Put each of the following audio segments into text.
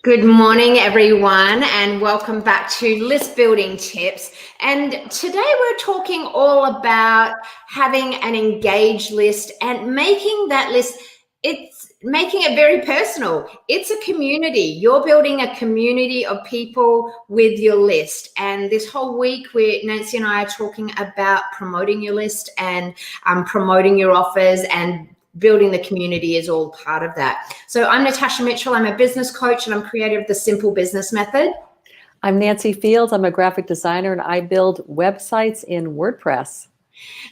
Good morning, everyone, and welcome back to List Building Tips. And today we're talking all about having an engaged list and making that list, it's making it very personal. It's a community. You're building a community of people with your list. And this whole week, Nancy and I are talking about promoting your list and promoting your offers, and building the community is all part of that. So I'm Natasha Mitchell. I'm a business coach and I'm creator of the Simple Business Method. I'm Nancy Fields. I'm a graphic designer and I build websites in WordPress.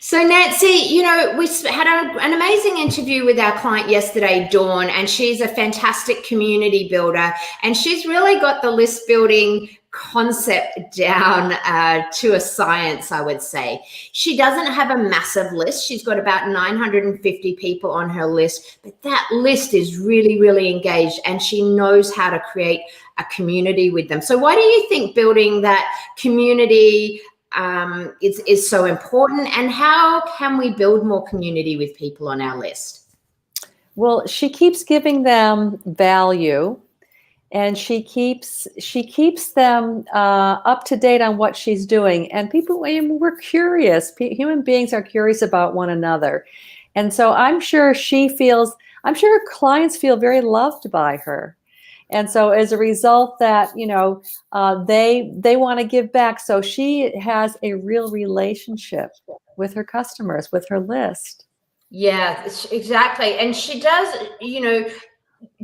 So Nancy, we had an amazing interview with our client yesterday, Dawn, and she's a fantastic community builder, and she's really got the list building concept down to a science, I would say. She doesn't have a massive list. She's got about 950 people on her list, but that list is really, really engaged, and she knows how to create a community with them. So why do you think building that community is so important, and how can we build more community with people on our list? Well, she keeps giving them value, and she keeps them up to date on what she's doing. And we're curious. Human beings are curious about one another, and so I'm sure her clients feel very loved by her. And so as a result that, they want to give back. So she has a real relationship with her customers, with her list. Yeah, exactly. And she does,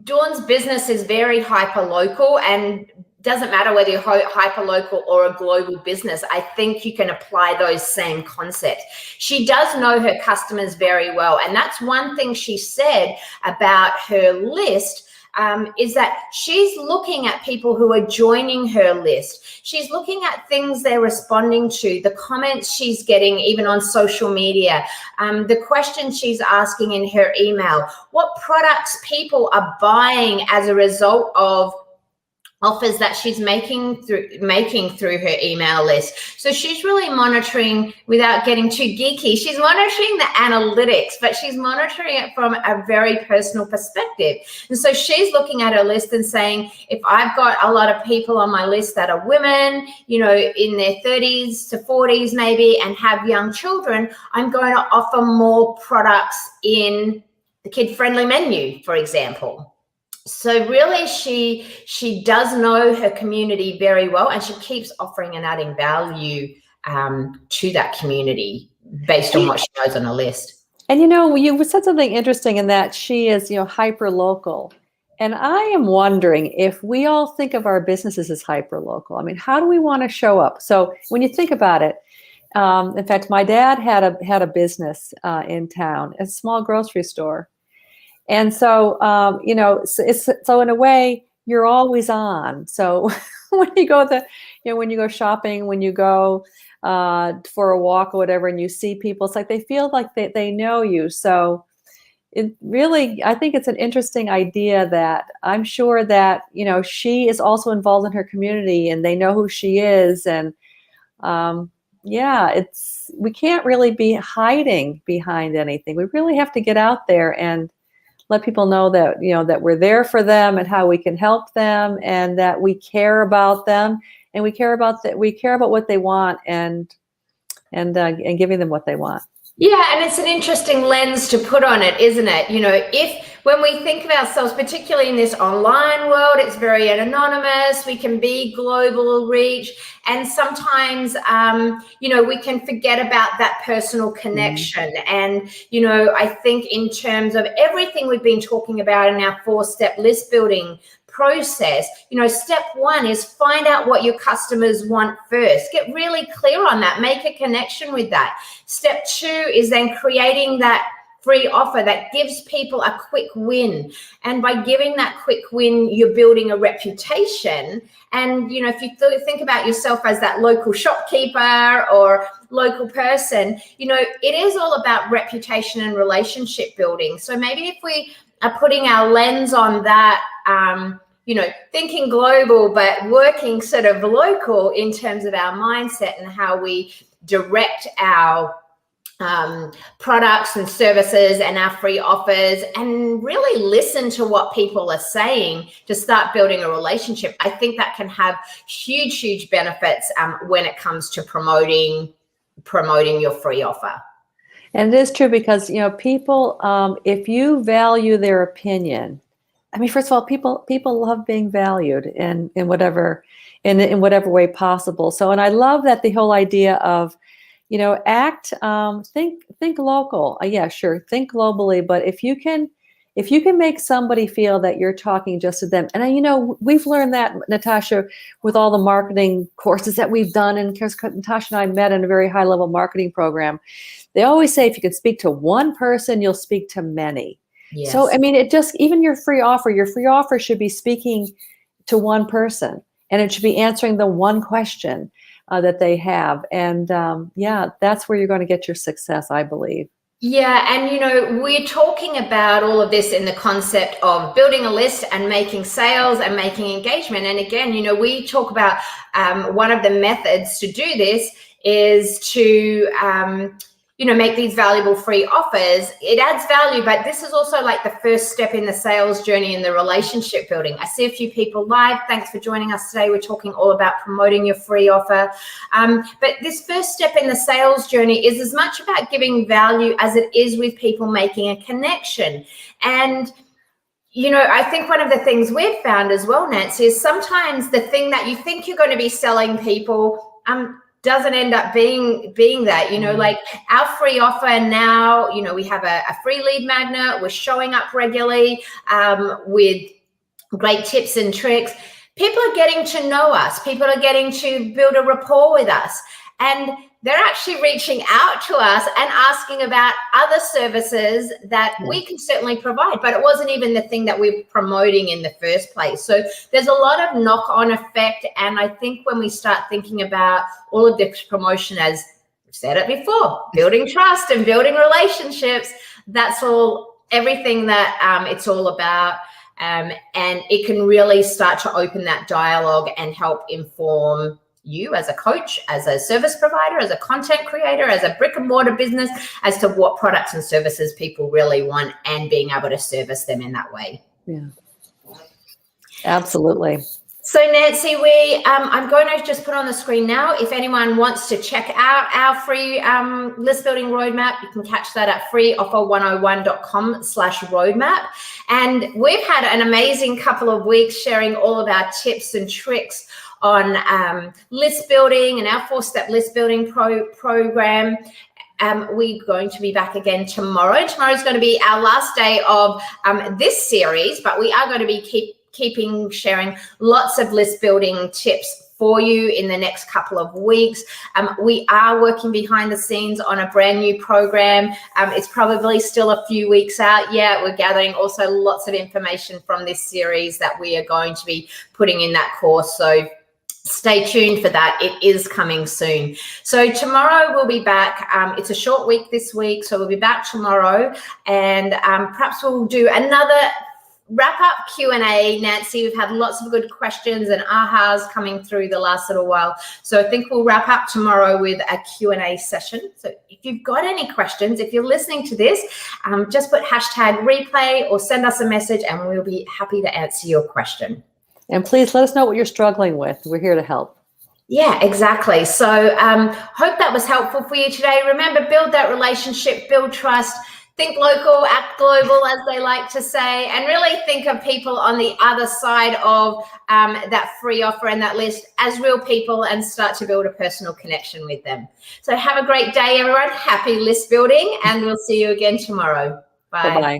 Dawn's business is very hyper local, and doesn't matter whether you're hyper local or a global business. I think you can apply those same concepts. She does know her customers very well. And that's one thing she said about her list. Is that she's looking at people who are joining her list. She's looking at things they're responding to, the comments she's getting even on social media, the questions she's asking in her email, what products people are buying as a result of offers that she's making through her email list. So she's really monitoring, without getting too geeky, she's monitoring the analytics, but she's monitoring it from a very personal perspective. And so she's looking at her list and saying, if I've got a lot of people on my list that are women, in their 30s to 40s maybe, and have young children, I'm going to offer more products in the kid-friendly menu, for example. So really, she does know her community very well, and she keeps offering and adding value to that community based on what she knows on a list. And you said something interesting in that she is hyper local, and I am wondering if we all think of our businesses as hyper local. I mean, how do we want to show up? So when you think about it, in fact, my dad had a business in town, a small grocery store. And so, so in a way, you're always on. So when you go when you go shopping, when you go for a walk or whatever, and you see people, it's like they feel like they know you. So it really, I think it's an interesting idea that I'm sure that, she is also involved in her community and they know who she is. And we can't really be hiding behind anything. We really have to get out there and let people know that, that we're there for them and how we can help them, and that we care about them, and we care about what they want, and giving them what they want. Yeah, and it's an interesting lens to put on it, isn't it? When we think of ourselves, particularly in this online world, it's very anonymous. We can be global reach, and sometimes, we can forget about that personal connection. And, I think in terms of everything we've been talking about in our 4-step list building process, step 1 is find out what your customers want first. Get really clear on that. Make a connection with that. Step 2 is then creating that free offer that gives people a quick win. And by giving that quick win, you're building a reputation. And, if you think about yourself as that local shopkeeper or local person, it is all about reputation and relationship building. So maybe if we are putting our lens on that, thinking global, but working sort of local in terms of our mindset and how we direct our products and services and our free offers, and really listen to what people are saying to start building a relationship. I think that can have huge benefits when it comes to promoting your free offer. And it is true because, people, if you value their opinion, I mean, first of all, people love being valued in whatever way possible. So, and I love that the whole idea of, think local. Yeah, sure. Think globally. But if you can make somebody feel that you're talking just to them, and we've learned that, Natasha, with all the marketing courses that we've done, and Natasha and I met in a very high level marketing program. They always say, if you can speak to one person, you'll speak to many. Yes. So, I mean, even your free offer should be speaking to one person, and it should be answering the one question that they have. And that's where you're going to get your success, I believe. Yeah. And, we're talking about all of this in the concept of building a list and making sales and making engagement. And again, we talk about one of the methods to do this is to, make these valuable free offers. It adds value, but this is also like the first step in the sales journey and the relationship building. I see a few people live. Thanks for joining us today. We're talking all about promoting your free offer. But this first step in the sales journey is as much about giving value as it is with people making a connection. And I think one of the things we've found as well, Nancy, is sometimes the thing that you think you're going to be selling people doesn't end up being that, like our free offer now, we have a free lead magnet. We're showing up regularly with great tips and tricks. People are getting to know us. People are getting to build a rapport with us. And they're actually reaching out to us and asking about other services that we can certainly provide, but it wasn't even the thing that we're promoting in the first place. So there's a lot of knock-on effect. And I think when we start thinking about all of this promotion, as we've said it before, building trust and building relationships, that's everything that it's all about. And it can really start to open that dialogue and help inform you as a coach, as a service provider, as a content creator, as a brick and mortar business, as to what products and services people really want and being able to service them in that way. Yeah, absolutely. So Nancy, I'm going to just put on the screen now. If anyone wants to check out our free list building roadmap, you can catch that at freeoffer101.com/roadmap. And we've had an amazing couple of weeks sharing all of our tips and tricks on list building and our 4-step list building program. We're going to be back again tomorrow. Tomorrow's going to be our last day of this series, but we are going to be keeping sharing lots of list building tips for you in the next couple of weeks. We are working behind the scenes on a brand new program. It's probably still a few weeks out yet. We're gathering also lots of information from this series that we are going to be putting in that course. So stay tuned for that. It is coming soon. So tomorrow we'll be back. It's a short week this week, so we'll be back tomorrow, and perhaps we'll do another wrap-up Q&A. Nancy, we've had lots of good questions and ahas coming through the last little while. So I think we'll wrap up tomorrow with a Q&A session. So if you've got any questions, if you're listening to this, just put #replay or send us a message and we'll be happy to answer your question. And please let us know what you're struggling with. We're here to help. Yeah, exactly. So hope that was helpful for you today. Remember, build that relationship, build trust, think local, act global, as they like to say, and really think of people on the other side of that free offer and that list as real people and start to build a personal connection with them. So have a great day, everyone. Happy list building, and we'll see you again tomorrow. Bye. Bye-bye.